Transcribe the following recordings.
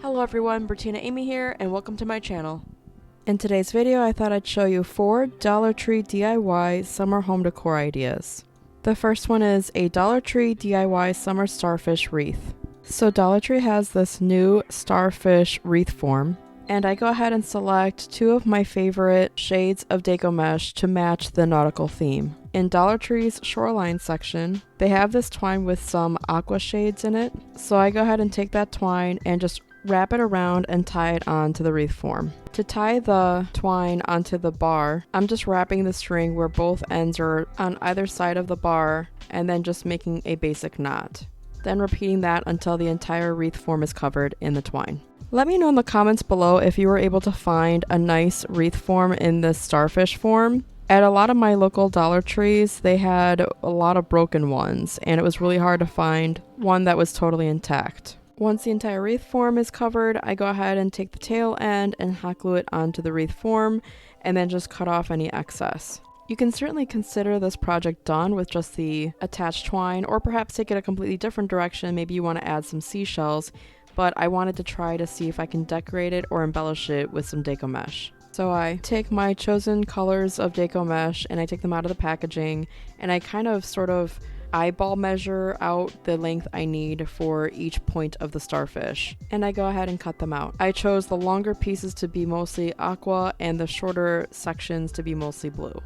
Hello everyone, Bertina Amy here, and welcome to my channel. In today's video, I thought I'd show you 4 Dollar Tree DIY summer home decor ideas. The first one is a Dollar Tree DIY summer starfish wreath. So Dollar Tree has this new starfish wreath form, and I go ahead and select 2 of my favorite shades of Decor mesh to match the nautical theme. In Dollar Tree's shoreline section, they have this twine with some aqua shades in it, so I go ahead and take that twine and just wrap it around and tie it onto the wreath form. To tie the twine onto the bar, I'm just wrapping the string where both ends are on either side of the bar and then just making a basic knot. Then repeating that until the entire wreath form is covered in the twine. Let me know in the comments below if you were able to find a nice wreath form in this starfish form. At a lot of my local Dollar Trees, they had a lot of broken ones, and it was really hard to find one that was totally intact. Once the entire wreath form is covered, I go ahead and take the tail end and hot glue it onto the wreath form, and then just cut off any excess. You can certainly consider this project done with just the attached twine, or perhaps take it a completely different direction. Maybe you want to add some seashells, but I wanted to try to see if I can decorate it or embellish it with some Decor mesh. So I take my chosen colors of Decor mesh and I take them out of the packaging, and I kind of sort of eyeball measure out the length I need for each point of the starfish, and I go ahead and cut them out. I chose the longer pieces to be mostly aqua and the shorter sections to be mostly blue.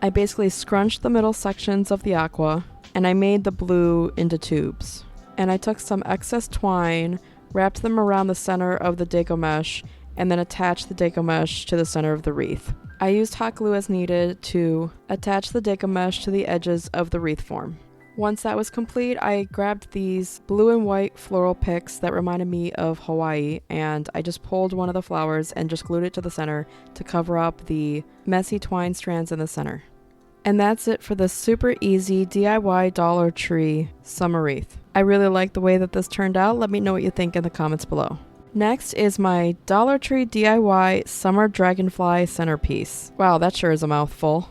I basically scrunched the middle sections of the aqua and I made the blue into tubes. And I took some excess twine, wrapped them around the center of the Decor mesh, and then attached the Decor mesh to the center of the wreath. I used hot glue as needed to attach the Decor mesh to the edges of the wreath form. Once that was complete, I grabbed these blue and white floral picks that reminded me of Hawaii, and I just pulled one of the flowers and just glued it to the center to cover up the messy twine strands in the center. And that's it for this super easy DIY Dollar Tree summer wreath. I really like the way that this turned out. Let me know what you think in the comments below. Next is my Dollar Tree DIY summer dragonfly centerpiece. Wow, that sure is a mouthful.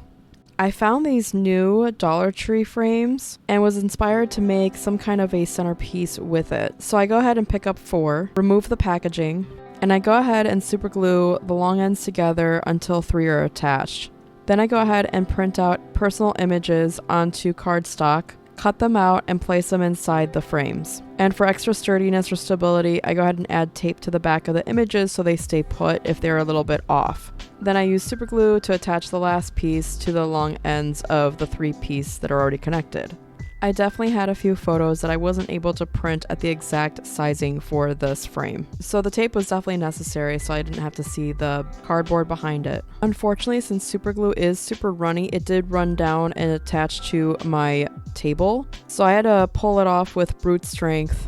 I found these new Dollar Tree frames and was inspired to make some kind of a centerpiece with it. So I go ahead and pick up 4, remove the packaging, and I go ahead and super glue the long ends together until 3 are attached. Then I go ahead and print out personal images onto cardstock, cut them out, and place them inside the frames. And for extra sturdiness or stability, I go ahead and add tape to the back of the images so they stay put if they're a little bit off. Then I use super glue to attach the last piece to the long ends of the 3 pieces that are already connected. I definitely had a few photos that I wasn't able to print at the exact sizing for this frame. So the tape was definitely necessary so I didn't have to see the cardboard behind it. Unfortunately, since super glue is super runny, it did run down and attach to my table. So I had to pull it off with brute strength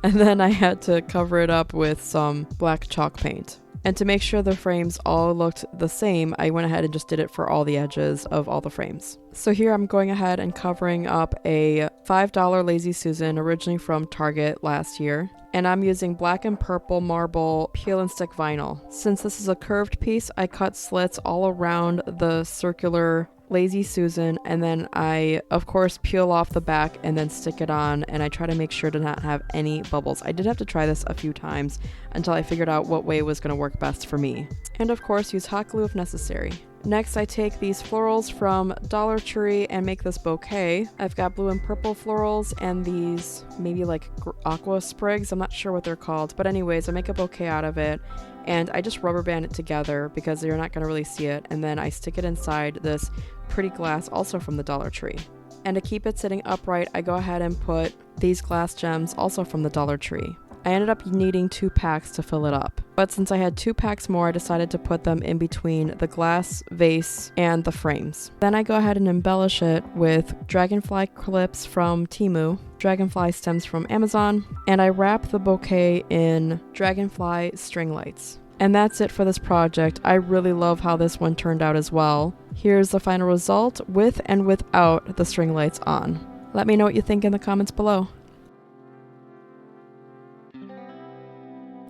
and then I had to cover it up with some black chalk paint. And to make sure the frames all looked the same, I went ahead and just did it for all the edges of all the frames. So here I'm going ahead and covering up a $5 Lazy Susan, originally from Target last year. And I'm using black and purple marble peel and stick vinyl. Since this is a curved piece, I cut slits all around the circular Lazy Susan, and then I of course peel off the back and then stick it on, and I try to make sure to not have any bubbles. I did have to try this a few times until I figured out what way was going to work best for me. And of course use hot glue if necessary. Next, I take these florals from Dollar Tree and make this bouquet. I've got blue and purple florals and these maybe like aqua sprigs. I'm not sure what they're called, but anyways, I make a bouquet out of it and I just rubber band it together because you're not going to really see it, and then I stick it inside this pretty glass also from the Dollar Tree. And to keep it sitting upright, I go ahead and put these glass gems also from the Dollar Tree. I ended up needing 2 packs to fill it up, but since I had 2 packs more, I decided to put them in between the glass vase and the frames. Then I go ahead and embellish it with dragonfly clips from Temu, dragonfly stems from Amazon, and I wrap the bouquet in dragonfly string lights. And that's it for this project. I really love how this one turned out as well. Here's the final result with and without the string lights on. Let me know what you think in the comments below.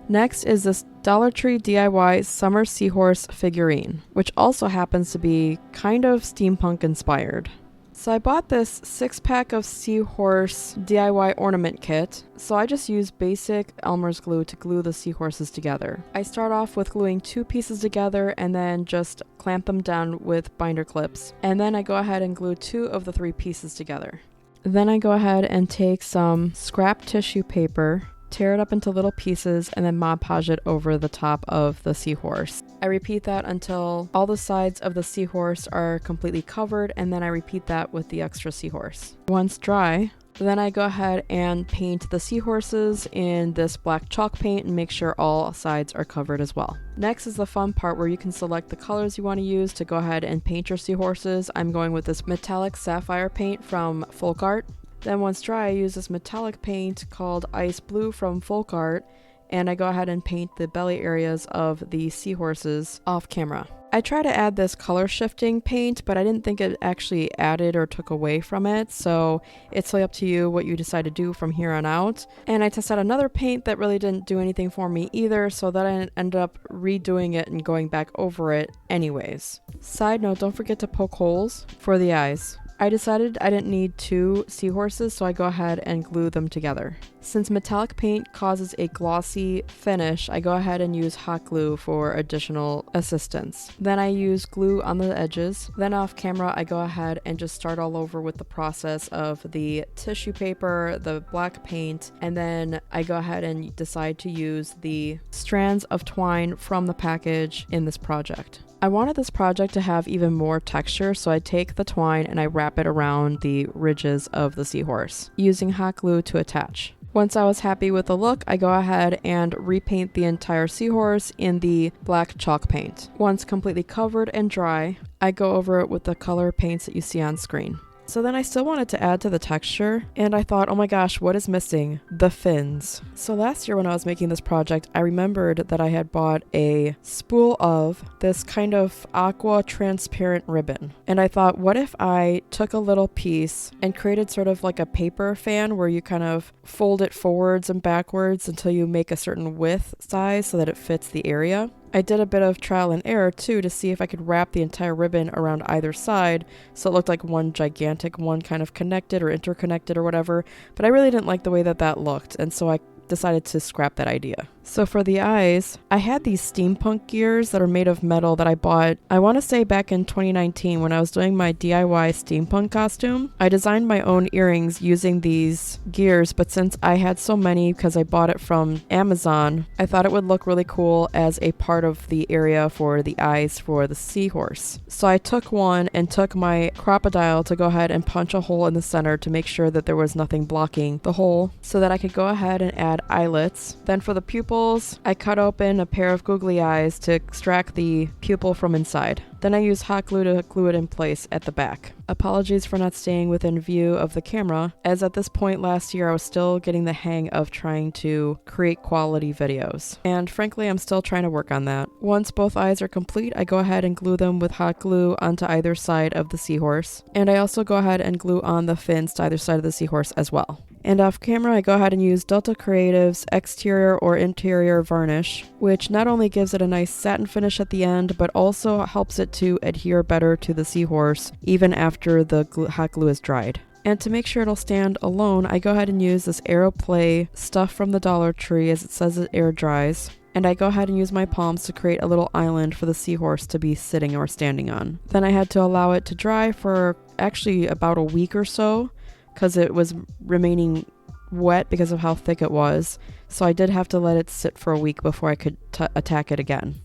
Next is this Dollar Tree DIY Summer Seahorse figurine, which also happens to be kind of steampunk inspired. So I bought this 6-pack of seahorse DIY ornament kit. So I just use basic Elmer's glue to glue the seahorses together. I start off with gluing 2 pieces together and then just clamp them down with binder clips. And then I go ahead and glue 2 of the 3 pieces together. Then I go ahead and take some scrap tissue paper, tear it up into little pieces, and then Mod Podge it over the top of the seahorse. I repeat that until all the sides of the seahorse are completely covered, and then I repeat that with the extra seahorse. Once dry, then I go ahead and paint the seahorses in this black chalk paint and make sure all sides are covered as well. Next is the fun part where you can select the colors you want to use to go ahead and paint your seahorses. I'm going with this metallic sapphire paint from Folk Art. Then once dry, I use this metallic paint called Ice Blue from Folk Art, and I go ahead and paint the belly areas of the seahorses off camera. I try to add this color shifting paint, but I didn't think it actually added or took away from it, so it's really up to you what you decide to do from here on out. And I tested out another paint that really didn't do anything for me either, so that I ended up redoing it and going back over it anyways. Side note, don't forget to poke holes for the eyes. I decided I didn't need 2 seahorses, so I go ahead and glue them together. Since metallic paint causes a glossy finish, I go ahead and use hot glue for additional assistance. Then I use glue on the edges. Then off camera, I go ahead and just start all over with the process of the tissue paper, the black paint, and then I go ahead and decide to use the strands of twine from the package in this project. I wanted this project to have even more texture, so I take the twine and I wrap it around the ridges of the seahorse, using hot glue to attach. Once I was happy with the look, I go ahead and repaint the entire seahorse in the black chalk paint. Once completely covered and dry, I go over it with the color paints that you see on screen. So then I still wanted to add to the texture, and I thought, oh my gosh, what is missing? The fins. So last year when I was making this project, I remembered that I had bought a spool of this kind of aqua transparent ribbon. And I thought, what if I took a little piece and created sort of like a paper fan where you kind of fold it forwards and backwards until you make a certain width size so that it fits the area. I did a bit of trial and error too to see if I could wrap the entire ribbon around either side so it looked like one gigantic one kind of connected or interconnected or whatever, but I really didn't like the way that looked, and so I decided to scrap that idea. So for the eyes, I had these steampunk gears that are made of metal that I bought, I want to say back in 2019 when I was doing my DIY steampunk costume. I designed my own earrings using these gears, but since I had so many because I bought it from Amazon, I thought it would look really cool as a part of the area for the eyes for the seahorse. So I took one and took my crocodile to go ahead and punch a hole in the center to make sure that there was nothing blocking the hole so that I could go ahead and add eyelets. Then for the pupils, I cut open a pair of googly eyes to extract the pupil from inside. Then I use hot glue to glue it in place at the back. Apologies for not staying within view of the camera, as at this point last year I was still getting the hang of trying to create quality videos. And frankly, I'm still trying to work on that. Once both eyes are complete, I go ahead and glue them with hot glue onto either side of the seahorse. And I also go ahead and glue on the fins to either side of the seahorse as well. And off camera, I go ahead and use Delta Creative's exterior or interior varnish, which not only gives it a nice satin finish at the end, but also helps it to adhere better to the seahorse even after the hot glue is dried. And to make sure it'll stand alone, I go ahead and use this Aeroplay stuff from the Dollar Tree, as it says it air dries. And I go ahead and use my palms to create a little island for the seahorse to be sitting or standing on. Then I had to allow it to dry for actually about a week or so, because it was remaining wet because of how thick it was. So I did have to let it sit for a week before I could attack it again.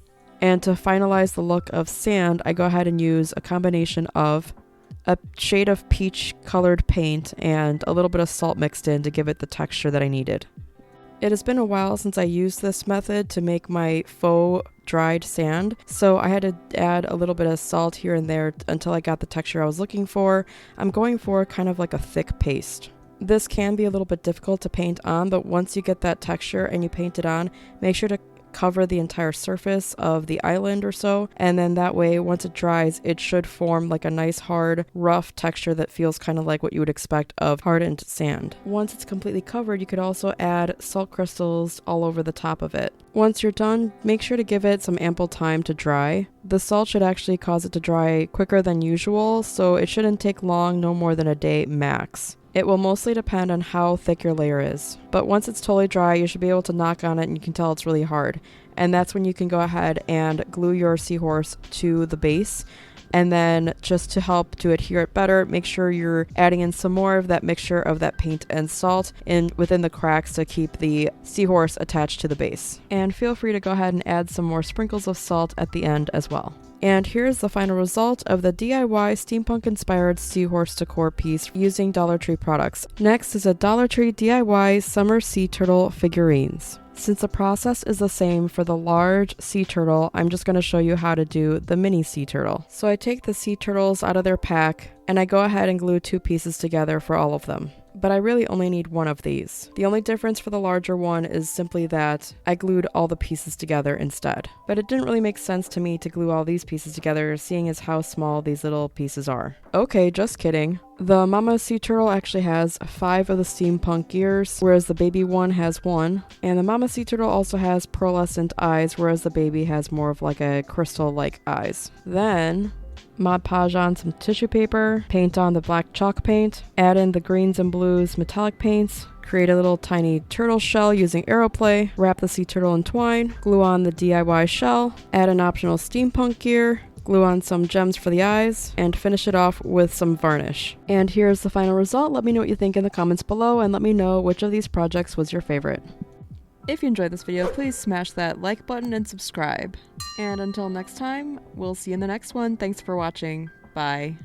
And to finalize the look of sand, I go ahead and use a combination of a shade of peach colored paint and a little bit of salt mixed in to give it the texture that I needed. It has been a while since I used this method to make my faux dried sand, so I had to add a little bit of salt here and there until I got the texture I was looking for. I'm going for kind of like a thick paste. This can be a little bit difficult to paint on, but once you get that texture and you paint it on, make sure to cover the entire surface of the island or so, and then that way once it dries it should form like a nice hard rough texture that feels kind of like what you would expect of hardened sand. Once it's completely covered, you could also add salt crystals all over the top of it. Once you're done, make sure to give it some ample time to dry. The salt should actually cause it to dry quicker than usual, so it shouldn't take long, no more than a day max. It will mostly depend on how thick your layer is. But once it's totally dry, you should be able to knock on it and you can tell it's really hard. And that's when you can go ahead and glue your seahorse to the base. And then just to help to adhere it better, make sure you're adding in some more of that mixture of that paint and salt within the cracks to keep the seahorse attached to the base. And feel free to go ahead and add some more sprinkles of salt at the end as well. And here's the final result of the DIY steampunk-inspired seahorse decor piece using Dollar Tree products. Next is a Dollar Tree DIY summer sea turtle figurines. Since the process is the same for the large sea turtle, I'm just going to show you how to do the mini sea turtle. So I take the sea turtles out of their pack and I go ahead and glue 2 pieces together for all of them. But I really only need 1 of these. The only difference for the larger one is simply that I glued all the pieces together instead. But it didn't really make sense to me to glue all these pieces together, seeing as how small these little pieces are. Okay, just kidding. The mama sea turtle actually has 5 of the steampunk gears, whereas the baby one has 1. And the mama sea turtle also has pearlescent eyes, whereas the baby has more of like a crystal-like eyes. Then Mod Podge on some tissue paper, paint on the black chalk paint, add in the greens and blues metallic paints, create a little tiny turtle shell using Aeroplay, wrap the sea turtle in twine, glue on the DIY shell, add an optional steampunk gear, glue on some gems for the eyes, and finish it off with some varnish. And here's the final result. Let me know what you think in the comments below and let me know which of these projects was your favorite. If you enjoyed this video, please smash that like button and subscribe. And until next time, we'll see you in the next one. Thanks for watching. Bye.